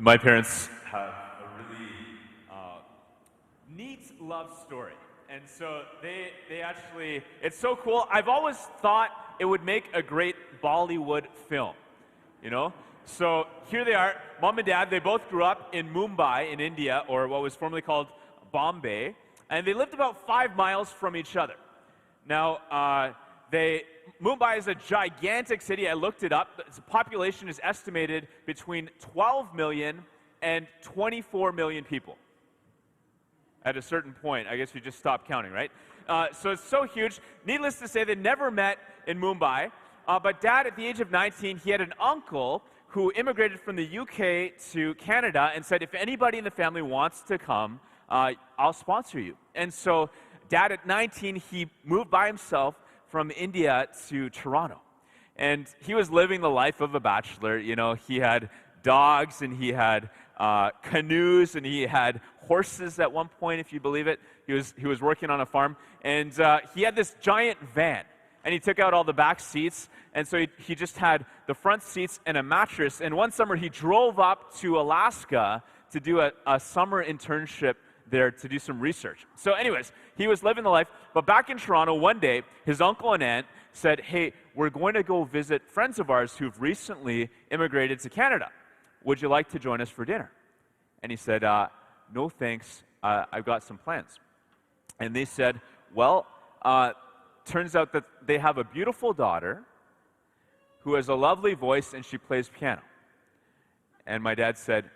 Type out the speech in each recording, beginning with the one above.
My parents have a really neat love story. And so they actually, it's so cool. I've always thought it would make a great Bollywood film, you know? So here they are, mom and dad, they both grew up in Mumbai in India, or what was formerly called Bombay, and they lived about 5 miles from each other. Now, Mumbai is a gigantic city. I looked it up. Its population is estimated between 12 million and 24 million people. At a certain point, I guess you just stop counting, right? So it's so huge. Needless to say, they never met in Mumbai. But Dad, at the age of 19, he had an uncle who immigrated from the UK to Canada and said, if anybody in the family wants to come, I'll sponsor you. And so Dad, at 19, he moved by himself from India to Toronto. And he was living the life of a bachelor. You know, he had dogs and he had canoes and he had horses at one point, if you believe it. He was working on a farm. And he had this giant van. And he took out all the back seats. And so he just had the front seats and a mattress. And one summer he drove up to Alaska to do a summer internship there to do some research. So anyways, he was living the life. But back in Toronto one day, his uncle and aunt said, hey, we're going to go visit friends of ours who've recently immigrated to Canada. Would you like to join us for dinner? And he said, no thanks, I've got some plans. And they said, well, turns out that they have a beautiful daughter who has a lovely voice and she plays piano. And my dad said,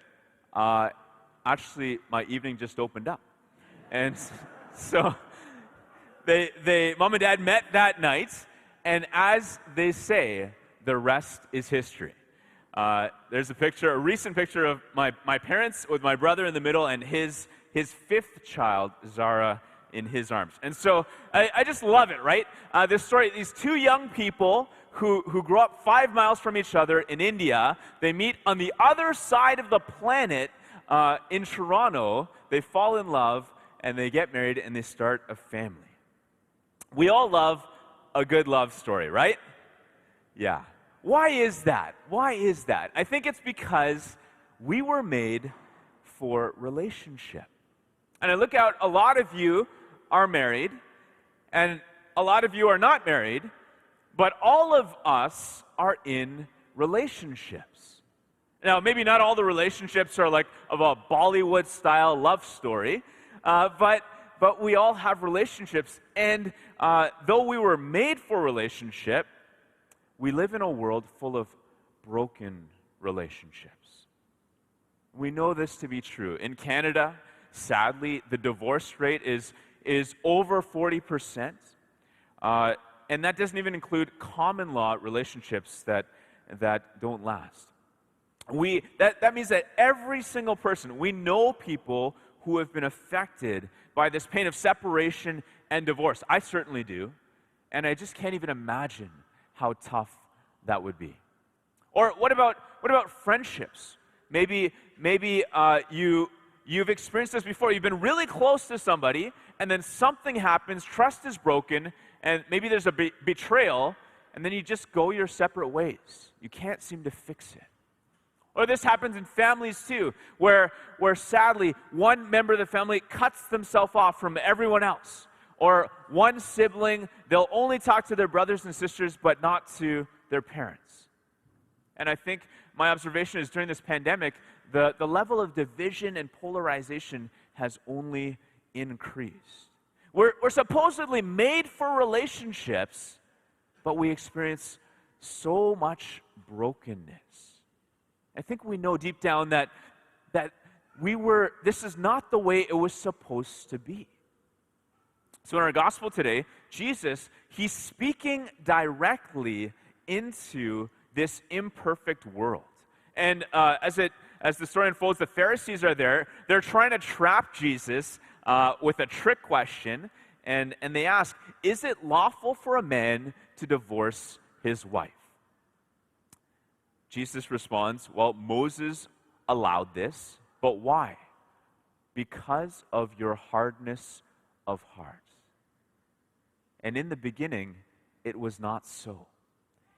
actually, my evening just opened up. And so mom and dad met that night, and as they say, the rest is history. There's a recent picture of my parents with my brother in the middle and his fifth child, Zara, in his arms. And so I just love it, right? This story, these two young people who grew up 5 miles from each other in India, they meet on the other side of the planet in Toronto, they fall in love, and they get married, and they start a family. We all love a good love story, right? Yeah. Why is that? Why is that? I think it's because we were made for relationship. And I look out, a lot of you are married, and a lot of you are not married, but all of us are in relationships. Now, maybe not all the relationships are like of a Bollywood-style love story, but we all have relationships. And though we were made for relationship, we live in a world full of broken relationships. We know this to be true. In Canada, sadly, the divorce rate is over 40%. And that doesn't even include common law relationships that don't last. That means that every single person, we know people who have been affected by this pain of separation and divorce. I certainly do. And I just can't even imagine how tough that would be. Or what about friendships? Maybe you've experienced this before. You've been really close to somebody, and then something happens, trust is broken, and maybe there's a betrayal, and then you just go your separate ways. You can't seem to fix it. Or this happens in families too, where sadly one member of the family cuts themselves off from everyone else. Or one sibling, they'll only talk to their brothers and sisters, but not to their parents. And I think my observation is during this pandemic, the level of division and polarization has only increased. We're supposedly made for relationships, but we experience so much brokenness. I think we know deep down that this is not the way it was supposed to be. So in our gospel today, Jesus, he's speaking directly into this imperfect world. And as the story unfolds, the Pharisees are there. They're trying to trap Jesus with a trick question, and they ask, is it lawful for a man to divorce his wife? Jesus responds, well, Moses allowed this, but why? Because of your hardness of heart. And in the beginning, it was not so.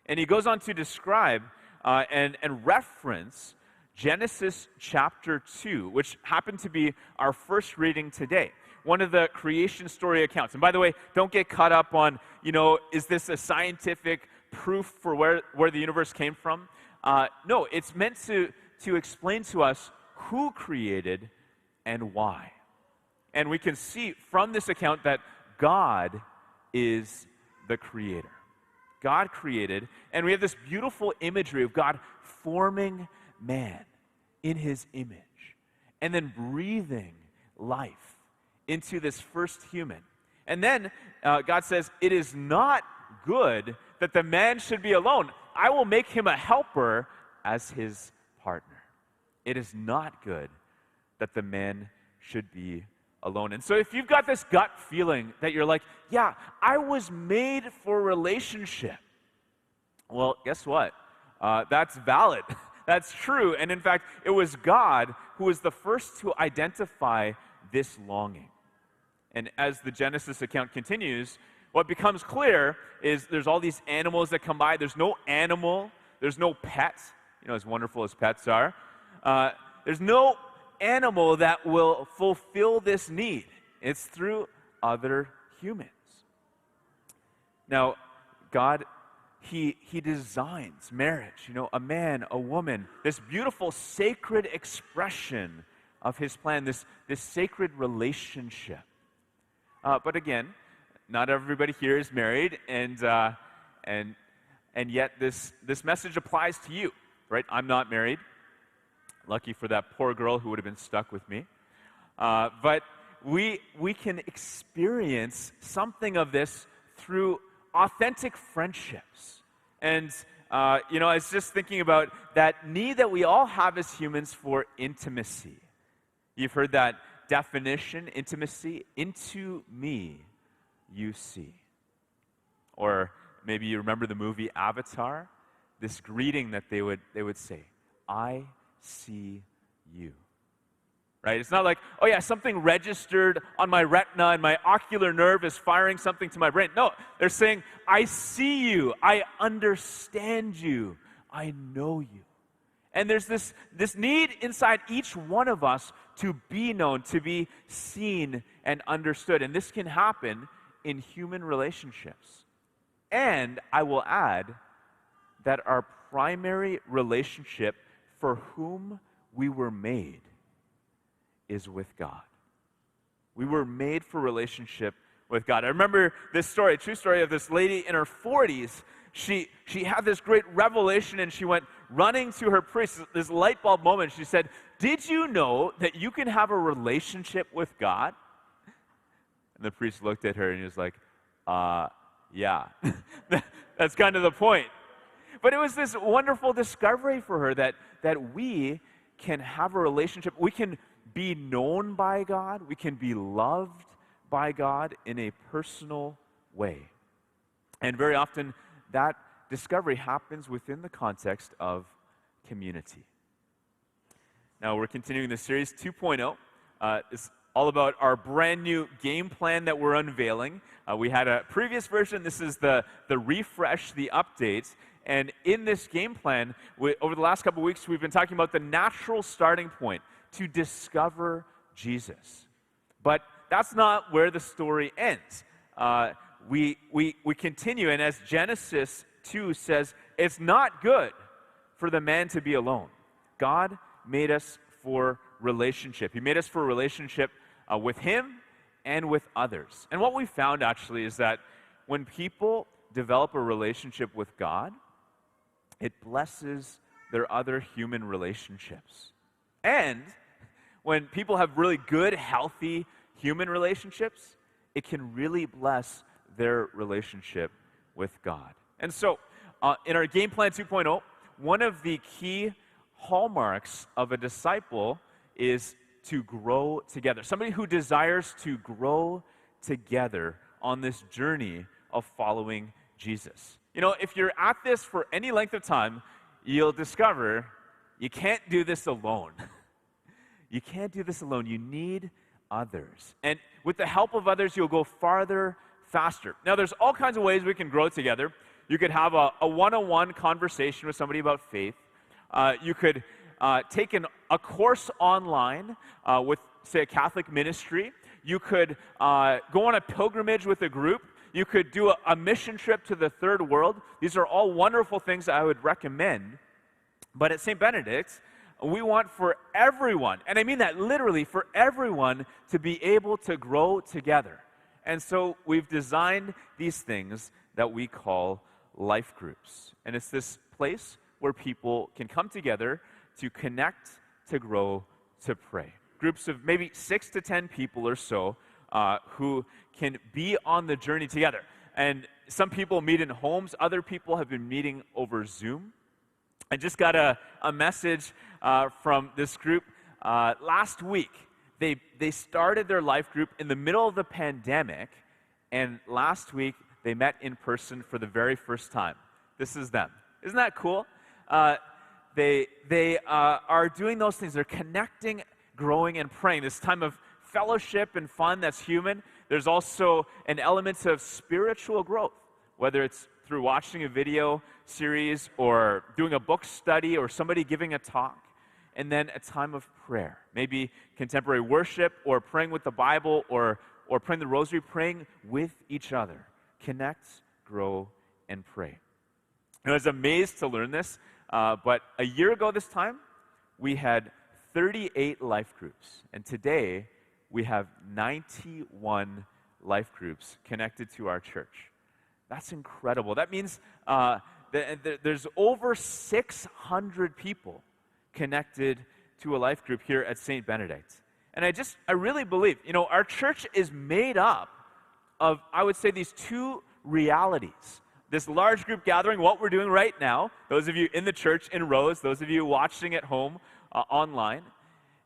And he goes on to describe and reference Genesis chapter 2, which happened to be our first reading today. One of the creation story accounts. And by the way, don't get caught up on, is this a scientific proof for where the universe came from? No, it's meant to explain to us who created and why. And we can see from this account that God is the creator. God created, and we have this beautiful imagery of God forming man in his image and then breathing life into this first human. And then God says, it is not good that the man should be alone. I will make him a helper as his partner. It is not good that the man should be alone. And so if you've got this gut feeling that you're like, yeah, I was made for relationship. Well, guess what? That's valid. That's true. And in fact, it was God who was the first to identify this longing. And as the Genesis account continues, what becomes clear is there's all these animals that come by. There's no animal. There's no pet. As wonderful as pets are. There's no animal that will fulfill this need. It's through other humans. Now, God, He designs marriage, a man, a woman, this beautiful sacred expression of His plan, this sacred relationship. But again, not everybody here is married, and yet this message applies to you, right? I'm not married. Lucky for that poor girl who would have been stuck with me. But we can experience something of this through authentic friendships. And, I was just thinking about that need that we all have as humans for intimacy. You've heard that definition, intimacy, into me you see. Or maybe you remember the movie Avatar, this greeting that they would say, I see you. Right? It's not like, oh yeah, something registered on my retina and my ocular nerve is firing something to my brain. No, they're saying, I see you, I understand you, I know you. And there's this need inside each one of us to be known, to be seen and understood. And this can happen in human relationships. And I will add that our primary relationship for whom we were made is with God. We were made for relationship with God. I remember this story, a true story of this lady in her 40s. She had this great revelation, and she went running to her priest, this light bulb moment. She said, did you know that you can have a relationship with God? And the priest looked at her and he was like, yeah. That's kind of the point. But it was this wonderful discovery for her that we can have a relationship. We can be known by God. We can be loved by God in a personal way. And very often, that discovery happens within the context of community. Now, we're continuing this series 2.0. It's all about our brand new game plan that we're unveiling. We had a previous version. This is the refresh, the updates. And in this game plan, over the last couple of weeks, we've been talking about the natural starting point to discover Jesus. But that's not where the story ends. We continue, and as Genesis 2 says, it's not good for the man to be alone. God made us for relationship. He made us for a relationship with Him and with others. And what we found actually is that when people develop a relationship with God, it blesses their other human relationships. And when people have really good, healthy human relationships, it can really bless their relationship with God. And so, in our Game Plan 2.0, one of the key hallmarks of a disciple is to grow together. Somebody who desires to grow together on this journey of following Jesus. If you're at this for any length of time, you'll discover you can't do this alone. You can't do this alone. You need others. And with the help of others, you'll go farther, faster. Now, there's all kinds of ways we can grow together. You could have a one-on-one conversation with somebody about faith. You could take a course online with, say, a Catholic ministry. You could go on a pilgrimage with a group. You could do a mission trip to the third world. These are all wonderful things I would recommend. But at St. Benedict's, we want for everyone, and I mean that literally, for everyone to be able to grow together. And so we've designed these things that we call life groups. And it's this place where people can come together to connect, to grow, to pray. Groups of maybe 6 to 10 people or so who can be on the journey together. And some people meet in homes. Other people have been meeting over Zoom. I just got a message from this group last week. They started their life group in the middle of the pandemic, and last week they met in person for the very first time. This is them. Isn't that cool? They are doing those things. They're connecting, growing, and praying. This time of fellowship and fun that's human. There's also an element of spiritual growth, whether it's through watching a video series or doing a book study or somebody giving a talk, and then a time of prayer, maybe contemporary worship or praying with the Bible or praying the rosary, praying with each other. Connect, grow, and pray. I was amazed to learn this, but a year ago this time, we had 38 life groups, and today we have 91 life groups connected to our church. That's incredible. That means there's over 600 people connected to a life group here at St. Benedict's. And I really believe, our church is made up of, I would say, these two realities. This large group gathering, what we're doing right now, those of you in the church in rows, those of you watching at home online,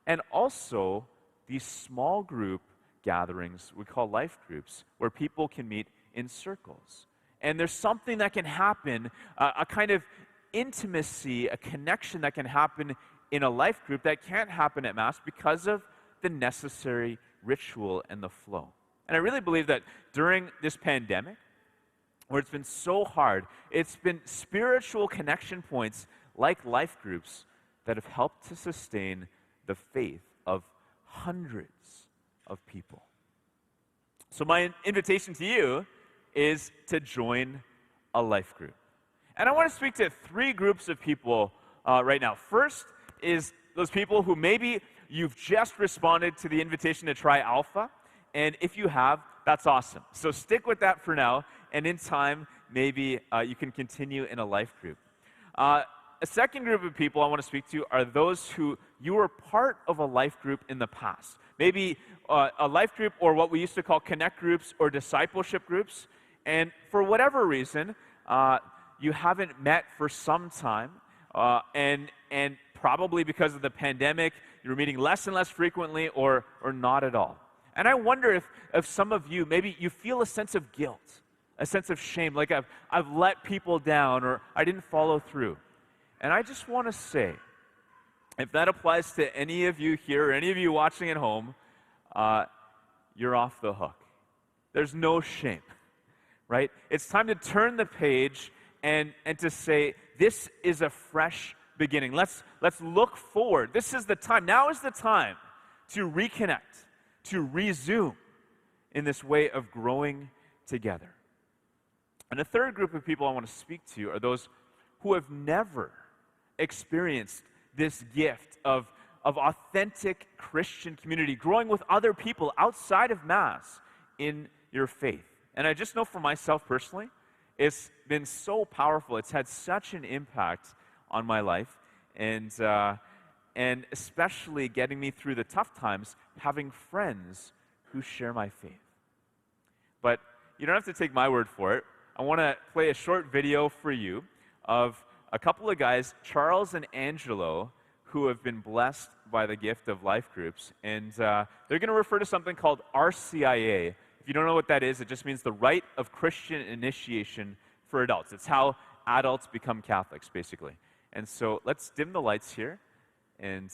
and also these small group gatherings we call life groups, where people can meet in circles. And there's something that can happen, a kind of intimacy, a connection that can happen in a life group that can't happen at Mass because of the necessary ritual and the flow. And I really believe that during this pandemic, where it's been so hard, it's been spiritual connection points like life groups that have helped to sustain the faith of hundreds of people. So my invitation to you is to join a life group. And I want to speak to three groups of people right now. First is those people who maybe you've just responded to the invitation to try Alpha, and if you have, that's awesome. So stick with that for now, and in time, maybe you can continue in a life group. A second group of people I want to speak to are those who you were part of a life group in the past. Maybe a life group or what we used to call connect groups or discipleship groups, and for whatever reason, you haven't met for some time, and probably because of the pandemic, you're meeting less and less frequently or not at all. And I wonder if some of you, maybe you feel a sense of guilt, a sense of shame, like I've let people down or I didn't follow through. And I just want to say, if that applies to any of you here or any of you watching at home, you're off the hook. There's no shame, right? It's time to turn the page and to say, this is a fresh beginning. Let's look forward. This is the time. Now is the time to reconnect, to resume in this way of growing together. And a third group of people I want to speak to are those who have never experienced this gift of authentic Christian community, growing with other people outside of Mass in your faith. And I just know for myself personally, it's been so powerful. It's had such an impact on my life, and especially getting me through the tough times, having friends who share my faith. But you don't have to take my word for it. I want to play a short video for you of a couple of guys, Charles and Angelo, who have been blessed by the gift of life groups. And they're going to refer to something called RCIA. If you don't know what that is, it just means the Rite of Christian Initiation for adults. It's how adults become Catholics, basically. And so let's dim the lights here, and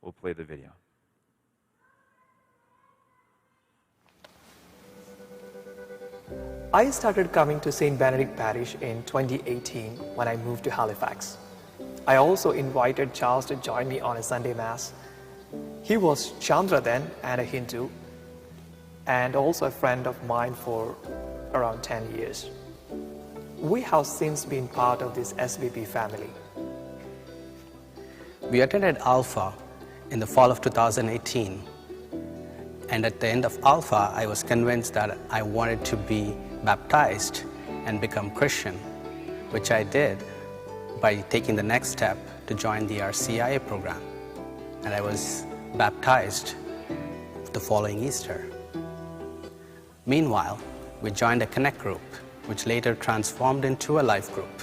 we'll play the video. I started coming to St. Benedict Parish in 2018 when I moved to Halifax. I also invited Charles to join me on a Sunday Mass. He was Chandra then and a Hindu, and also a friend of mine for around 10 years. We have since been part of this SBP family. We attended Alpha in the fall of 2018, and at the end of Alpha, I was convinced that I wanted to be baptized and become Christian, which I did by taking the next step to join the RCIA program, and I was baptized the following Easter. Meanwhile, we joined a Connect group, which later transformed into a life group.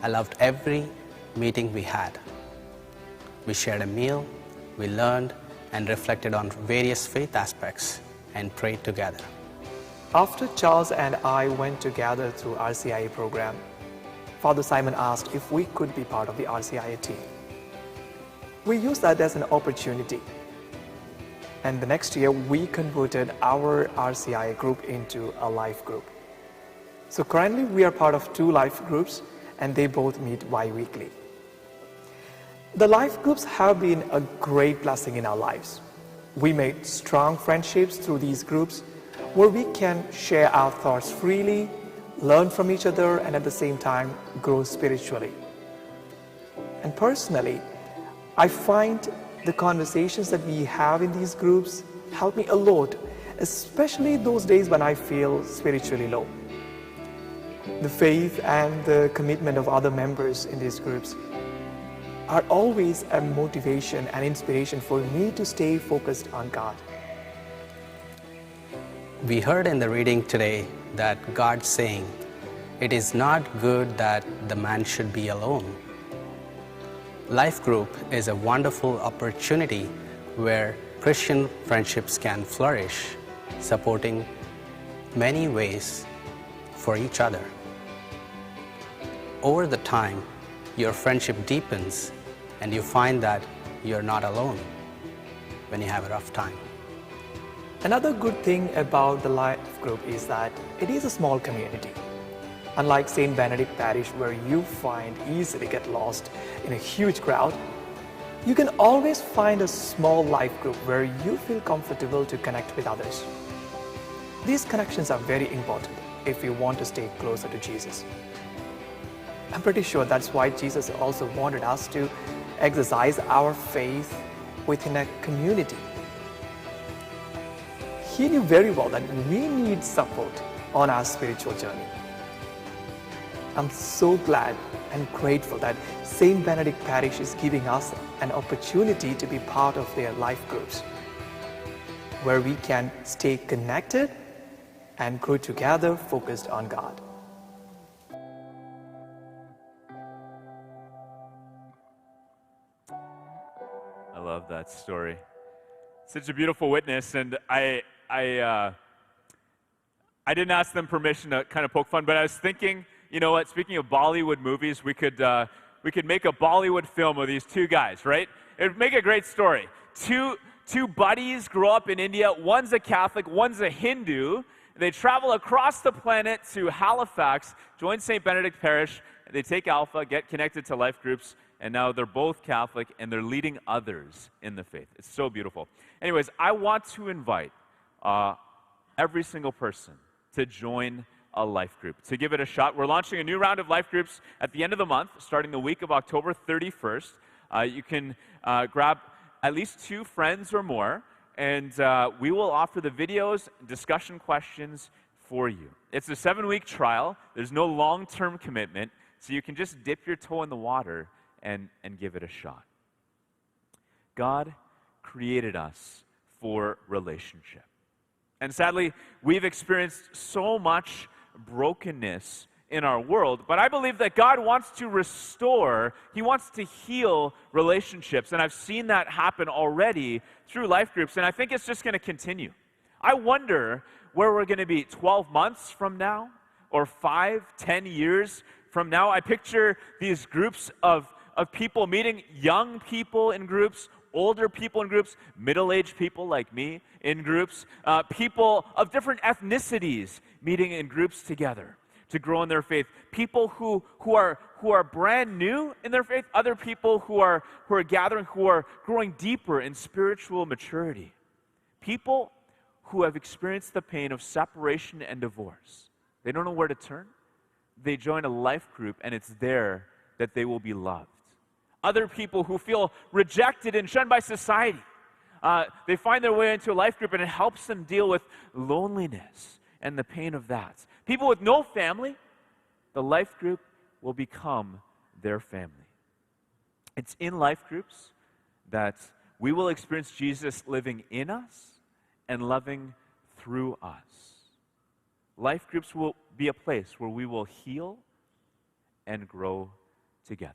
I loved every meeting we had. We shared a meal, we learned and reflected on various faith aspects and prayed together. After Charles and I went together through RCIA program, Father Simon asked if we could be part of the RCIA team. We used that as an opportunity. And the next year, we converted our RCIA group into a life group. So currently, we are part of 2 life groups, and they both meet bi-weekly. The life groups have been a great blessing in our lives. We made strong friendships through these groups where we can share our thoughts freely, learn from each other, and at the same time, grow spiritually. And personally, I find the conversations that we have in these groups help me a lot, especially those days when I feel spiritually low. The faith and the commitment of other members in these groups are always a motivation and inspiration for me to stay focused on God. We heard in the reading today that God saying, "It is not good that the man should be alone." Life group is a wonderful opportunity where Christian friendships can flourish, supporting many ways for each other. Over the time, your friendship deepens and you find that you're not alone when you have a rough time. Another good thing about the life group is that it is a small community. Unlike St. Benedict Parish, where you find easily get lost in a huge crowd, you can always find a small life group where you feel comfortable to connect with others. These connections are very important if you want to stay closer to Jesus. I'm pretty sure that's why Jesus also wanted us to exercise our faith within a community. He knew very well that we need support on our spiritual journey. I'm so glad and grateful that St. Benedict Parish is giving us an opportunity to be part of their life groups, where we can stay connected and grow together focused on God. I love that story. Such a beautiful witness, and I didn't ask them permission to kind of poke fun, but I was thinking, you know what? Speaking of Bollywood movies, we could make a Bollywood film of these 2 guys, right? It would make a great story. Two buddies grow up in India. One's a Catholic, one's a Hindu. They travel across the planet to Halifax, join St. Benedict Parish. They take Alpha, get connected to life groups, and now they're both Catholic, and they're leading others in the faith. It's so beautiful. Anyways, I want to invite every single person to join a life group, to give it a shot. We're launching a new round of life groups at the end of the month, starting the week of October 31st. You can grab at least 2 friends or more, and we will offer the videos, discussion questions for you. It's a 7-week trial. There's no long-term commitment, so you can just dip your toe in the water and give it a shot. God created us for relationship. And sadly, we've experienced so much brokenness in our world, but I believe that God wants to restore, He wants to heal relationships, and I've seen that happen already through life groups, and I think it's just going to continue. I wonder where we're going to be 12 months from now, or 5, 10 years from now. I picture these groups of people meeting, young people in groups, older people in groups, middle-aged people like me in groups, people of different ethnicities meeting in groups together, to grow in their faith. People who are brand new in their faith, other people who are gathering, who are growing deeper in spiritual maturity. People who have experienced the pain of separation and divorce. They don't know where to turn. They join a life group, and it's there that they will be loved. Other people who feel rejected and shunned by society. They find their way into a life group, and it helps them deal with loneliness and the pain of that. People with no family, the life group will become their family. It's in life groups that we will experience Jesus living in us and loving through us. Life groups will be a place where we will heal and grow together.